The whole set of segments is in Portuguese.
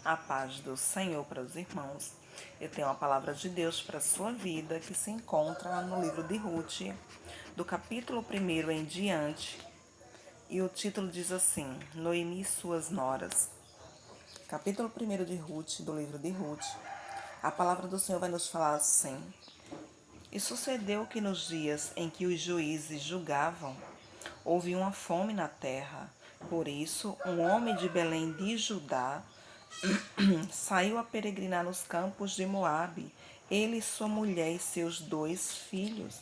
A paz do Senhor para os irmãos. Eu tenho uma palavra de Deus para a sua vida que se encontra no livro de Ruth, do capítulo 1 em diante. E o título diz assim: Noemi e suas noras. Capítulo 1 de Ruth, do livro de Ruth. A palavra do Senhor vai nos falar assim: E sucedeu que nos dias em que os juízes julgavam, houve uma fome na terra. Por isso, um homem de Belém de Judá saiu a peregrinar nos campos de Moabe, ele, sua mulher e seus 2 filhos.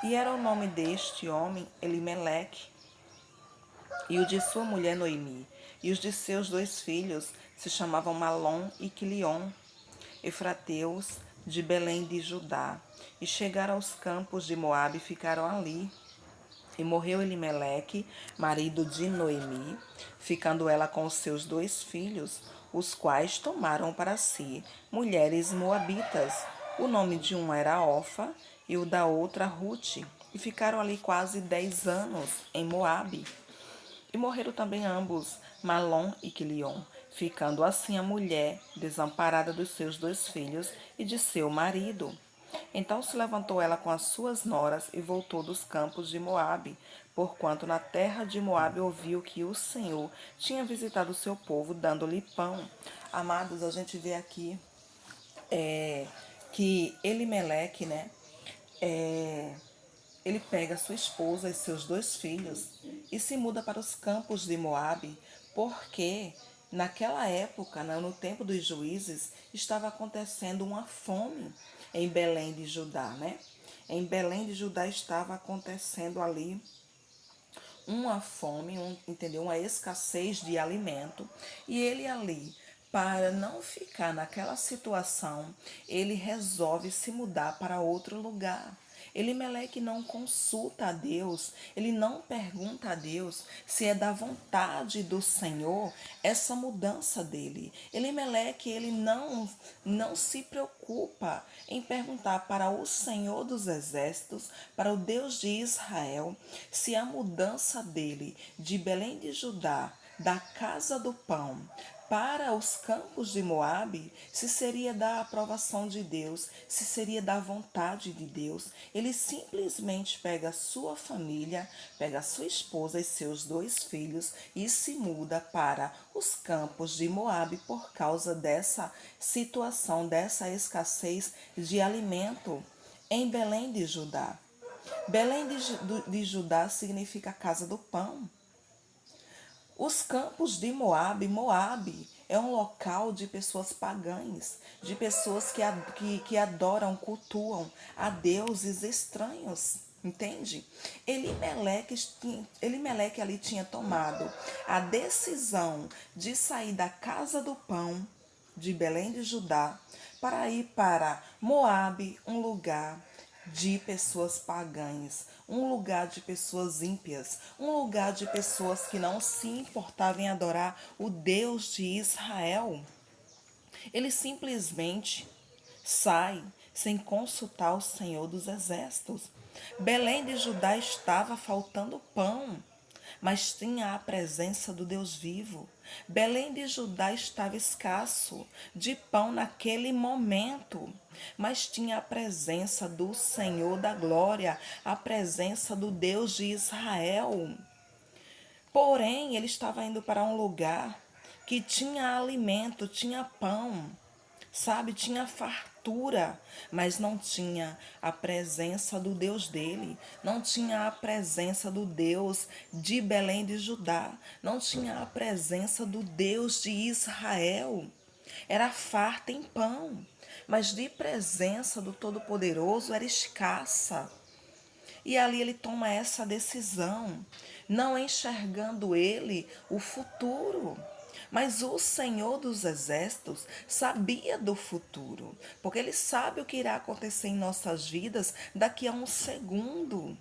E era o nome deste homem Elimeleque, e o de sua mulher Noemi. E os de seus 2 filhos se chamavam Malom e Quilion, efrateus de Belém de Judá. E chegaram aos campos de Moabe e ficaram ali. E morreu Elimeleque, marido de Noemi, ficando ela com os seus 2 filhos, os quais tomaram para si mulheres moabitas. O nome de um era Ofa e o da outra Rute. E ficaram ali quase 10 anos em Moabe. E morreram também ambos, Malom e Quilion, ficando assim a mulher desamparada dos seus 2 filhos e de seu marido. Então se levantou ela com as suas noras e voltou dos campos de Moabe, porquanto na terra de Moabe ouviu que o Senhor tinha visitado o seu povo, dando-lhe pão. Amados, a gente vê aqui que Elimeleque, ele pega sua esposa e seus 2 filhos e se muda para os campos de Moabe, porque naquela época, no tempo dos juízes, estava acontecendo uma fome em Belém de Judá, né? Em Belém de Judá estava acontecendo ali uma fome, entendeu? Uma escassez de alimento, e ele ali, para não ficar naquela situação, ele resolve se mudar para outro lugar. Elimeleque não consulta a Deus, ele não pergunta a Deus se é da vontade do Senhor essa mudança dele. Elimeleque, ele não se preocupa em perguntar para o Senhor dos Exércitos, para o Deus de Israel, se a mudança dele de Belém de Judá, da casa do pão, para os campos de Moabe, se seria da aprovação de Deus, se seria da vontade de Deus. Ele simplesmente pega a sua família, pega a sua esposa e seus 2 filhos e se muda para os campos de Moabe por causa dessa situação, dessa escassez de alimento em Belém de Judá. Belém de Judá significa casa do pão. Os campos de Moabe é um local de pessoas pagãs, de pessoas que adoram, cultuam a deuses estranhos, entende? Elimeleque ali tinha tomado a decisão de sair da casa do pão de Belém de Judá para ir para Moabe, um lugar de pessoas pagãs, um lugar de pessoas ímpias, um lugar de pessoas que não se importavam em adorar o Deus de Israel. Ele simplesmente sai sem consultar o Senhor dos Exércitos. Belém de Judá estava faltando pão, mas tinha a presença do Deus vivo. Belém de Judá estava escasso de pão naquele momento, mas tinha a presença do Senhor da glória, a presença do Deus de Israel. Porém, ele estava indo para um lugar que tinha alimento, tinha pão, sabe, tinha fartura, mas não tinha a presença do Deus dele, não tinha a presença do Deus de Belém de Judá, não tinha a presença do Deus de Israel. Era farta em pão, mas de presença do Todo-Poderoso era escassa. E ali ele toma essa decisão, não enxergando ele o futuro. Mas o Senhor dos Exércitos sabia do futuro, porque ele sabe o que irá acontecer em nossas vidas daqui a um segundo.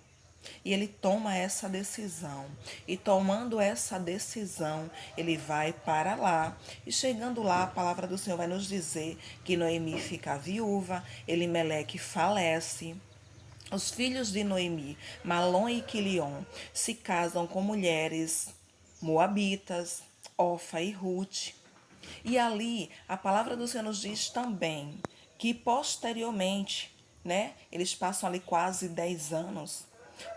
E ele toma essa decisão. E tomando essa decisão, ele vai para lá. E chegando lá, a palavra do Senhor vai nos dizer que Noemi fica viúva, Elimeleque falece. Os filhos de Noemi, Malom e Quilion, se casam com mulheres moabitas, Ofa e Ruth. E ali, a palavra do Senhor nos diz também que posteriormente, né, eles passam ali quase 10 anos,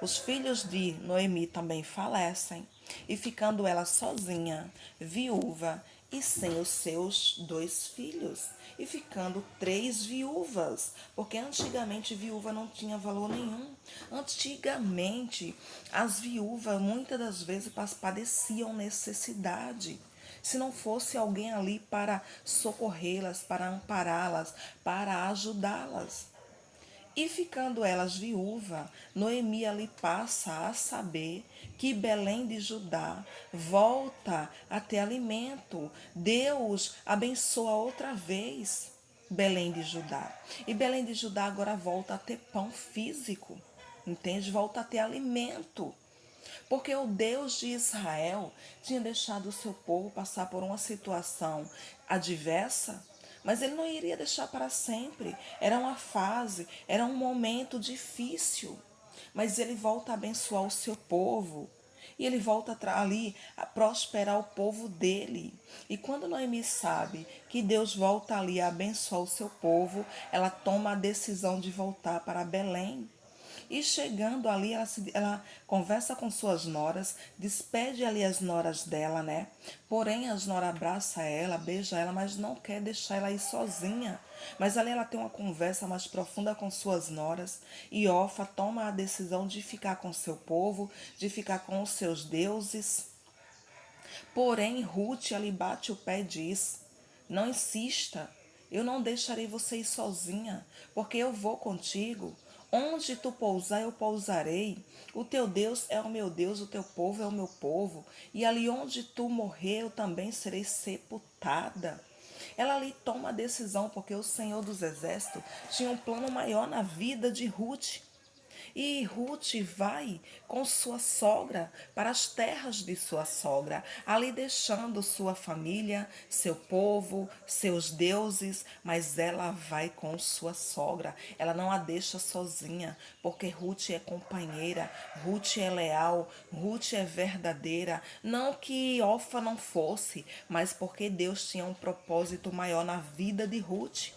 os filhos de Noemi também falecem, e ficando ela sozinha, viúva, e sem os seus 2 filhos, e ficando 3 viúvas, porque antigamente viúva não tinha valor nenhum. Antigamente, as viúvas muitas das vezes padeciam necessidade. Se não fosse alguém ali para socorrê-las, para ampará-las, para ajudá-las. E ficando elas viúva, Noemi ali passa a saber que Belém de Judá volta a ter alimento. Deus abençoa outra vez Belém de Judá. E Belém de Judá agora volta a ter pão físico, entende? Volta a ter alimento. Porque o Deus de Israel tinha deixado o seu povo passar por uma situação adversa, mas ele não iria deixar para sempre. Era uma fase, era um momento difícil. Mas ele volta a abençoar o seu povo. E ele volta ali a prosperar o povo dele. E quando Noemi sabe que Deus volta ali a abençoar o seu povo, ela toma a decisão de voltar para Belém. E chegando ali, ela conversa com suas noras, despede ali as noras dela, né? Porém, as noras abraçam ela, beija ela, mas não quer deixar ela ir sozinha. Mas ali ela tem uma conversa mais profunda com suas noras. E Orfa toma a decisão de ficar com seu povo, de ficar com os seus deuses. Porém, Ruth ali bate o pé e diz: não insista, eu não deixarei você ir sozinha, porque eu vou contigo. Onde tu pousar, eu pousarei. O teu Deus é o meu Deus, o teu povo é o meu povo. E ali onde tu morrer, eu também serei sepultada. Ela ali toma a decisão, porque o Senhor dos Exércitos tinha um plano maior na vida de Ruth. E Ruth vai com sua sogra para as terras de sua sogra, ali deixando sua família, seu povo, seus deuses, mas ela vai com sua sogra. Ela não a deixa sozinha, porque Ruth é companheira, Ruth é leal, Ruth é verdadeira. Não que Orfa não fosse, mas porque Deus tinha um propósito maior na vida de Ruth.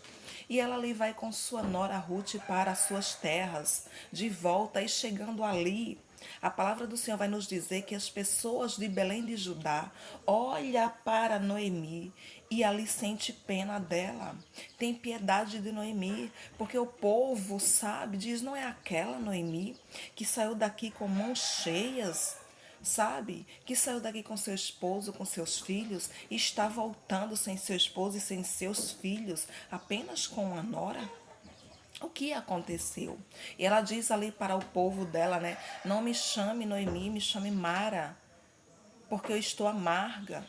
E ela ali vai com sua nora Ruth para as suas terras, de volta, e chegando ali, a palavra do Senhor vai nos dizer que as pessoas de Belém de Judá olham para Noemi e ali sente pena dela. Tem piedade de Noemi, porque o povo sabe, diz, não é aquela Noemi que saiu daqui com mãos cheias, sabe? Que saiu daqui com seu esposo, com seus filhos, e está voltando sem seu esposo e sem seus filhos, apenas com uma nora? O que aconteceu? E ela diz ali para o povo dela, né? Não me chame Noemi, me chame Mara, porque eu estou amarga.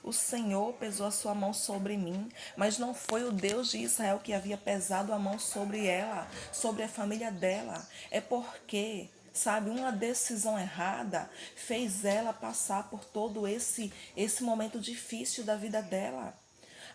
O Senhor pesou a sua mão sobre mim, mas não foi o Deus de Israel que havia pesado a mão sobre ela, sobre a família dela. É porque, sabe, uma decisão errada fez ela passar por todo esse momento difícil da vida dela.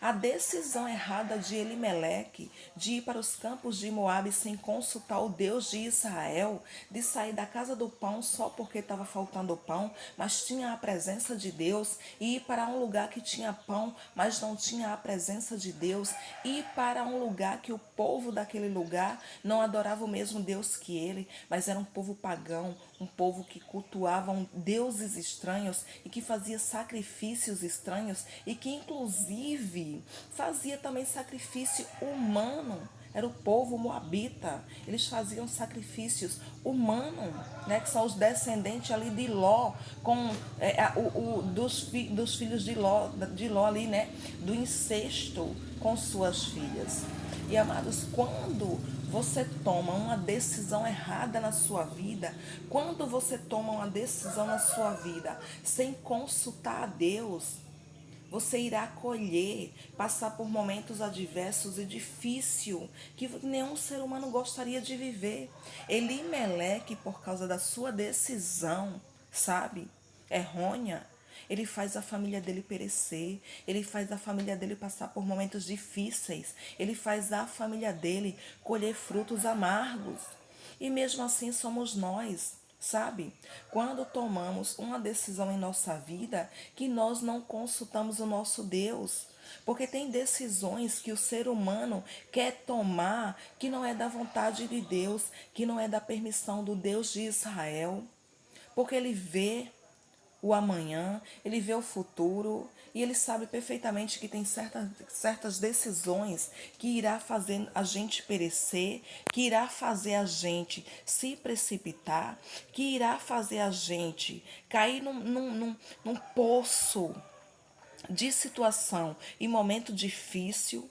A decisão errada de Elimeleque de ir para os campos de Moabe sem consultar o Deus de Israel, de sair da casa do pão só porque estava faltando pão, mas tinha a presença de Deus, e ir para um lugar que tinha pão, mas não tinha a presença de Deus, ir para um lugar que o povo daquele lugar não adorava o mesmo Deus que ele, mas era um povo pagão, um povo que cultuavam deuses estranhos e que fazia sacrifícios estranhos e que inclusive fazia também sacrifício humano. Era o povo moabita. Eles faziam sacrifícios humanos, né, que são os descendentes ali de Ló, com dos filhos de Ló ali, né, do incesto com suas filhas. E amados, quando você toma uma decisão errada na sua vida, quando você toma uma decisão na sua vida sem consultar a Deus, você irá colher, passar por momentos adversos e difíceis que nenhum ser humano gostaria de viver. Elimeleque, por causa da sua decisão, sabe, errônea, ele faz a família dele perecer, ele faz a família dele passar por momentos difíceis, ele faz a família dele colher frutos amargos. E mesmo assim somos nós. sabe? Quando tomamos uma decisão em nossa vida que nós não consultamos o nosso Deus. Porque tem decisões que o ser humano quer tomar que não é da vontade de Deus, que não é da permissão do Deus de Israel. Porque ele vê o amanhã, ele vê o futuro e ele sabe perfeitamente que tem certas decisões que irá fazer a gente perecer, que irá fazer a gente se precipitar, que irá fazer a gente cair num poço de situação e momento difícil,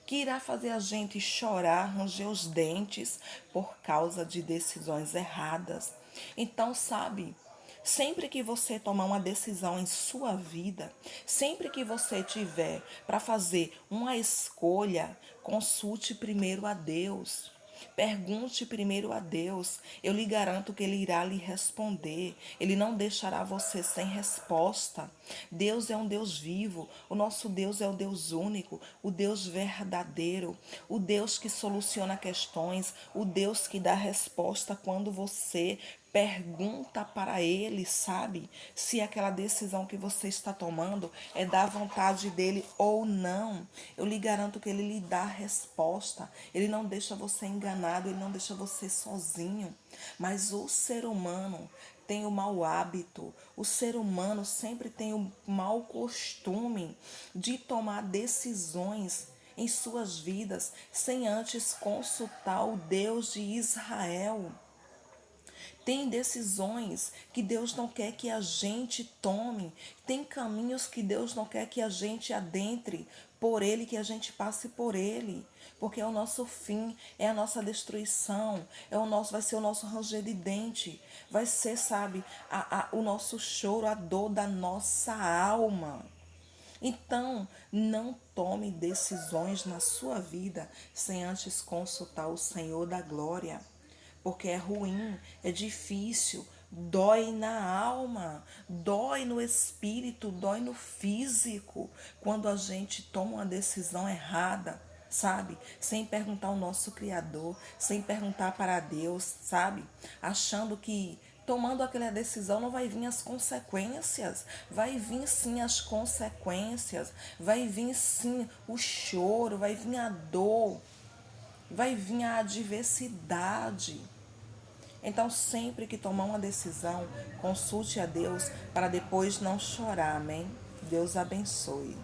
que irá fazer a gente chorar, ranger os dentes por causa de decisões erradas. Então, sabe, sempre que você tomar uma decisão em sua vida, sempre que você tiver para fazer uma escolha, consulte primeiro a Deus. Pergunte primeiro a Deus. Eu lhe garanto que Ele irá lhe responder. Ele não deixará você sem resposta. Deus é um Deus vivo. O nosso Deus é o Deus único, o Deus verdadeiro, o Deus que soluciona questões, o Deus que dá resposta quando você pergunta para ele, sabe? Se aquela decisão que você está tomando é da vontade dele ou não. Eu lhe garanto que ele lhe dá a resposta. Ele não deixa você enganado, ele não deixa você sozinho. Mas o ser humano tem o mau hábito, o ser humano sempre tem o mau costume de tomar decisões em suas vidas sem antes consultar o Deus de Israel. Tem decisões que Deus não quer que a gente tome. Tem caminhos que Deus não quer que a gente adentre por Ele, que a gente passe por Ele. Porque é o nosso fim, é a nossa destruição, vai ser o nosso ranger de dente. Vai ser, sabe, o nosso choro, a dor da nossa alma. Então, não tome decisões na sua vida sem antes consultar o Senhor da glória, porque é ruim, é difícil, dói na alma, dói no espírito, dói no físico, quando a gente toma uma decisão errada, sabe? Sem perguntar ao nosso Criador, sem perguntar para Deus, sabe? Achando que tomando aquela decisão não vai vir as consequências, vai vir sim as consequências, vai vir sim o choro, vai vir a dor, vai vir a adversidade. Então, sempre que tomar uma decisão, consulte a Deus para depois não chorar, amém? Deus abençoe.